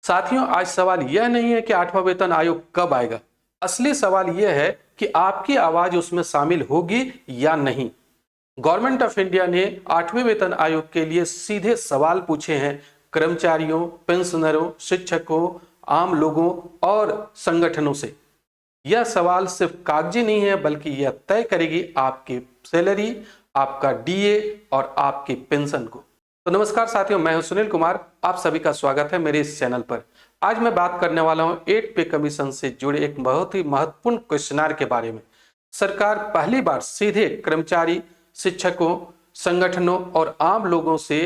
साथियों, आज सवाल यह नहीं है कि 8वां वेतन आयोग कब आएगा। असली सवाल यह है कि आपकी आवाज उसमें शामिल होगी या नहीं। गवर्नमेंट ऑफ इंडिया ने 8वें वेतन आयोग के लिए सीधे सवाल पूछे हैं कर्मचारियों, पेंशनरों, शिक्षकों, आम लोगों और संगठनों से। यह सवाल सिर्फ कागजी नहीं है, बल्कि यह तय करेगी आपकी सैलरी, आपका डीए और आपकी पेंशन को। तो नमस्कार साथियों, मैं हूं सुनील कुमार। आप सभी का स्वागत है मेरे इस चैनल पर। आज मैं बात करने वाला हूं 8 पे कमीशन से जुड़े एक बहुत ही महत्वपूर्ण क्वेश्चनर के बारे में। सरकार पहली बार सीधे कर्मचारी, शिक्षकों, संगठनों और आम लोगों से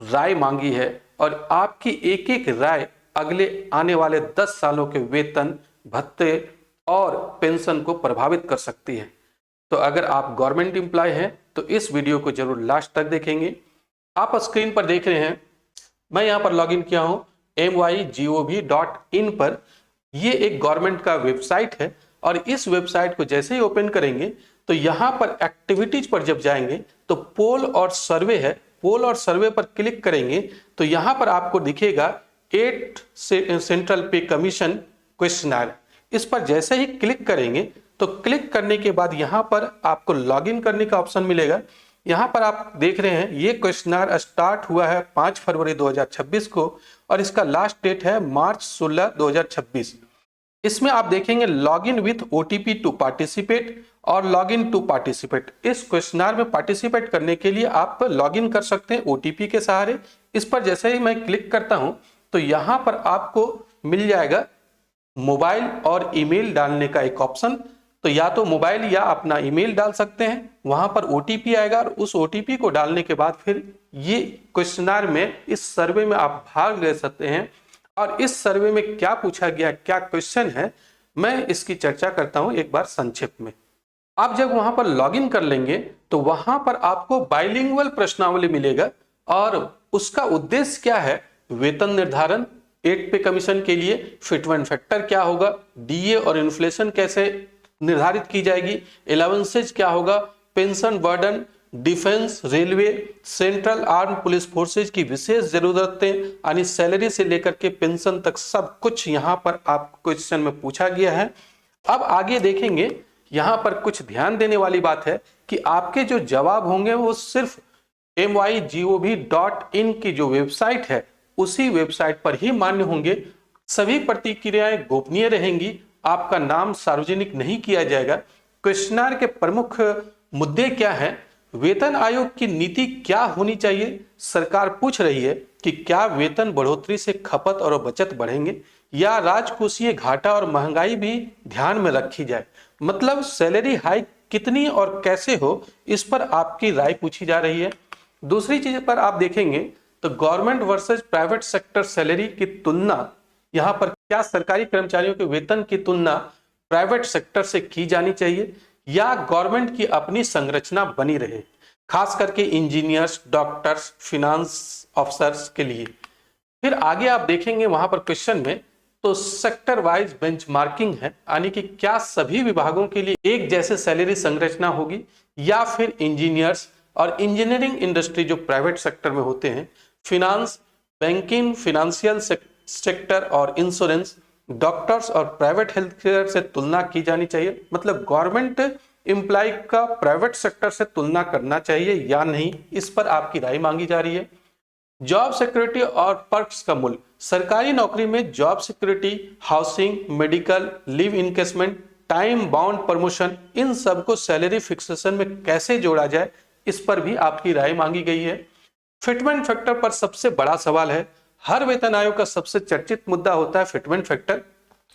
राय मांगी है और आपकी एक एक राय अगले आने वाले 10 सालों के वेतन, भत्ते और पेंशन को प्रभावित कर सकती है। तो अगर आप गवर्नमेंट एम्प्लॉय हैं तो इस वीडियो को जरूर लास्ट तक देखेंगे। आप स्क्रीन पर देख रहे हैं, मैं यहां पर लॉगिन किया हूं mygov.in पर। यह एक गवर्नमेंट का वेबसाइट है और इस वेबसाइट को जैसे ही ओपन करेंगे तो यहां पर एक्टिविटीज पर जब जाएंगे तो पोल और सर्वे है। पोल और सर्वे पर क्लिक करेंगे तो यहां पर आपको दिखेगा 8 सेंट्रल पे कमीशन क्वेश्चनर। इस पर जैसे ही क्लिक करेंगे तो क्लिक करने के बाद यहां पर आपको लॉगिन करने का ऑप्शन मिलेगा। यहां पर आप देख रहे हैं ये क्वेश्चनर स्टार्ट हुआ है 5 फरवरी 2026 को और इसका लास्ट डेट है मार्च 16, 2026। इसमें आप देखेंगे login with OTP to participate और लॉगिन टू पार्टिसिपेट। इस क्वेश्चनर में पार्टिसिपेट करने के लिए आप लॉगिन कर सकते हैं ओटीपी के सहारे। इस पर जैसे ही मैं क्लिक करता हूं तो यहां पर आपको मिल जाएगा मोबाइल और ईमेल डालने का एक ऑप्शन। तो या तो मोबाइल या अपना ईमेल डाल सकते हैं, वहां पर ओटीपी आएगा और उस ओटीपी को डालने के बाद फिर ये क्वेश्चनर में, इस सर्वे में आप भाग ले सकते हैं। और इस सर्वे में क्या पूछा गया, क्या क्वेश्चन है, मैं इसकी चर्चा करता हूं एक बार संक्षिप्त में। आप जब वहां पर लॉगिन कर लेंगे तो वहां पर आपको बाइलिंगुअल प्रश्नावली मिलेगा और उसका उद्देश्य क्या है, वेतन निर्धारण 8 पे कमीशन के लिए फिटमेंट फैक्टर क्या होगा, डीए और इन्फ्लेशन कैसे निर्धारित की जाएगी, अलाउंसेज क्या होगा, pension burden, defence, railway, central arm police forces की विशेष जरूरतें यानी सैलरी से लेकर के पेंशन तक सब कुछ यहां पर आपको क्वेश्चन में पूछा गया है। अब आगे देखेंगे, यहां पर कुछ ध्यान देने वाली बात है कि आपके जो जवाब होंगे वो सिर्फ mygov.in की जो वेबसाइट है उसी वेबसाइट पर ही मान्य होंगे। सभी प्रतिक्रियाएं गोपनीय रहेंगी, आपका नाम सार्वजनिक नहीं किया जाएगा। क्वेश्चनर के प्रमुख मुद्दे क्या हैं, वेतन आयोग की नीति क्या होनी चाहिए। सरकार पूछ रही है कि क्या वेतन बढ़ोतरी से खपत और बचत बढ़ेंगे या राजकोषीय घाटा और महंगाई भी ध्यान में रखी जाए। मतलब सैलरी हाइक कितनी और कैसे हो, इस पर आपकी राय पूछी जा रही है। दूसरी चीज पर आप देखेंगे तो government versus private sector salary की तुलना, यहां पर क्या सरकारी कर्मचारियों के वेतन की तुलना प्राइवेट सेक्टर से की जानी चाहिए या गवर्नमेंट की अपनी संरचना बनी रहे, खास करके इंजीनियर्स, डॉक्टर्स, फिनांस ऑफिसर्स के लिए। फिर आगे आप देखेंगे वहां पर क्वेश्चन में तो सेक्टर वाइज बेंचमार्किंग है, यानी कि क्या सभी विभागों के लिए एक जैसे सैलरी संरचना होगी या फिर इंजीनियर्स और इंजीनियरिंग इंडस्ट्री जो प्राइवेट सेक्टर में होते हैं, फिनांस, बैंकिंग, फिनेंशियल सेक्टर और इंश्योरेंस, डॉक्टर्स और प्राइवेट हेल्थ केयर से तुलना की जानी चाहिए। मतलब गवर्नमेंट एम्प्लॉय का प्राइवेट सेक्टर से तुलना करना चाहिए या नहीं, इस पर आपकी राय मांगी जा रही है। जॉब सिक्योरिटी और पर्क्स का मूल्य, सरकारी नौकरी में job security, housing, medical, leave encashment, time bound promotion, इन सबको सैलरी फिक्सेशन में कैसे जोड़ा जाए, इस पर भी आपकी राय मांगी गई है। फिटमेंट फैक्टर पर सबसे बड़ा सवाल है, हर वेतन आयोग का सबसे चर्चित मुद्दा होता है फिटमेंट फैक्टर।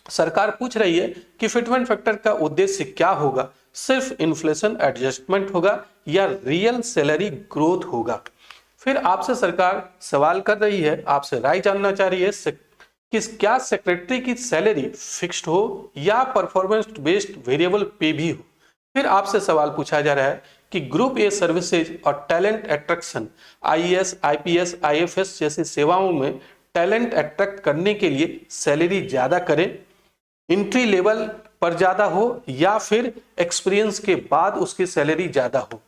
सरकार पूछ रही है कि फिटमेंट फैक्टर का उद्देश्य क्या होगा, सिर्फ इन्फ्लेशन एडजस्टमेंट होगा या रियल सैलरी ग्रोथ होगा। फिर आपसे सरकार सवाल कर रही है, आपसे राय जानना चाह रही है कि क्या सेक्रेटरी की सैलरी फिक्स्ड हो या परफॉर्मेंस बेस्ड वेरिएबल पे भी हो। फिर आपसे सवाल पूछा जा रहा है कि ग्रुप ए सर्विसेज और talent attraction, IAS, IPS, IFS जैसी सेवाओं में टैलेंट अट्रैक्ट करने के लिए सैलरी ज्यादा करें, एंट्री लेवल पर ज्यादा हो या फिर एक्सपीरियंस के बाद उसकी सैलरी ज्यादा हो।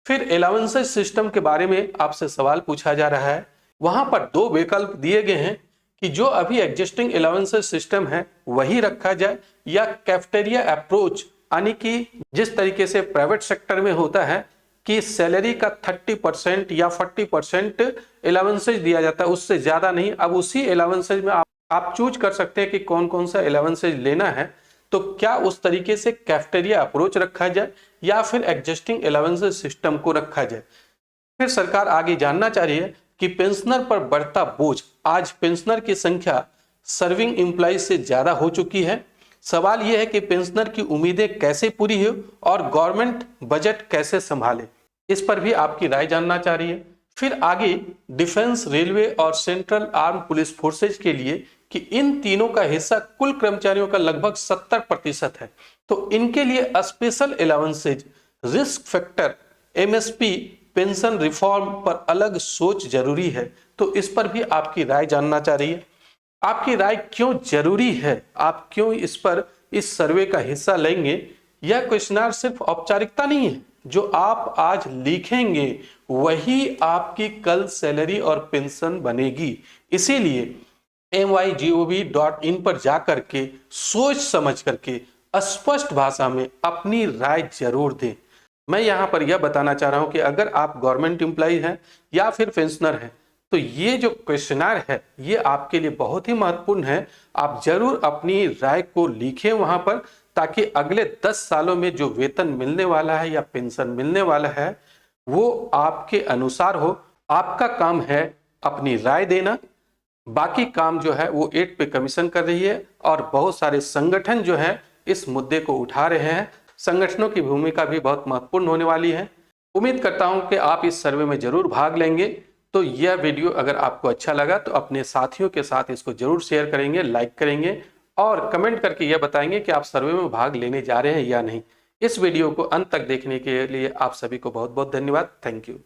फिर अलाउंसेस सिस्टम के बारे में आपसे सवाल पूछा जा रहा है। वहां पर 2 विकल्प दिए गए हैं, कि जो अभी एग्जिस्टिंग अलाउंसेस सिस्टम है वही रखा जाए, या कैफेटेरिया अप्रोच, यानी कि जिस तरीके से प्राइवेट सेक्टर में होता है कि सैलरी का 30% या 40% अलाउंसेज दिया जाता है, उससे ज्यादा नहीं। अब उसी अलाउंसेज में आप चूज कर सकते हैं कि कौन कौन सा अलाउंसेज लेना है। तो क्या उस तरीके से कैफेटेरिया अप्रोच रखा जाए या फिर एग्जिस्टिंग अलाउंसेज सिस्टम को रखा जाए। फिर सरकार आगे जानना चाह रही है कि पेंशनर पर बढ़ता बोझ, आज पेंशनर की संख्या सर्विंग एम्प्लॉय से ज्यादा हो चुकी है। सवाल यह है कि पेंशनर की उम्मीदें कैसे पूरी हो और गवर्नमेंट बजट कैसे संभाले, इस पर भी आपकी राय जानना चाह रही है। फिर आगे डिफेंस, रेलवे और सेंट्रल आर्म पुलिस फोर्सेज के लिए कि इन तीनों का हिस्सा कुल कर्मचारियों का लगभग 70% है, तो इनके लिए special allowances, risk factor, MSP, pension reform पर अलग सोच जरूरी है। तो इस पर भी आपकी राय जानना चाह रही है। आपकी राय क्यों जरूरी है, आप क्यों इस पर इस सर्वे का हिस्सा लेंगे। यह क्वेश्चनर सिर्फ औपचारिकता नहीं है, जो आप आज लिखेंगे वही आपकी कल सैलरी और पेंशन बनेगी। इसीलिए mygov.in पर जाकर के सोच समझ करके स्पष्ट भाषा में अपनी राय जरूर दें। मैं यहां पर यह बताना चाह रहा हूं कि अगर आप गवर्नमेंट एम्प्लॉय हैं या फिर पेंशनर हैं, तो ये जो क्वेश्चनर है ये आपके लिए बहुत ही महत्वपूर्ण है। आप जरूर अपनी राय को लिखें वहां पर, ताकि अगले 10 सालों में जो वेतन मिलने वाला है या पेंशन मिलने वाला है वो आपके अनुसार हो। आपका काम है अपनी राय देना, बाकी काम जो है वो 8 पे कमीशन कर रही है। और बहुत सारे संगठन जो है इस मुद्दे को उठा रहे हैं, संगठनों की भूमिका भी बहुत महत्वपूर्ण होने वाली है। उम्मीद करता हूं कि आप इस सर्वे में जरूर भाग लेंगे। तो यह वीडियो अगर आपको अच्छा लगा तो अपने साथियों के साथ इसको जरूर शेयर करेंगे, लाइक करेंगे और कमेंट करके यह बताएंगे कि आप सर्वे में भाग लेने जा रहे हैं या नहीं। इस वीडियो को अंत तक देखने के लिए आप सभी को बहुत बहुत धन्यवाद। Thank you.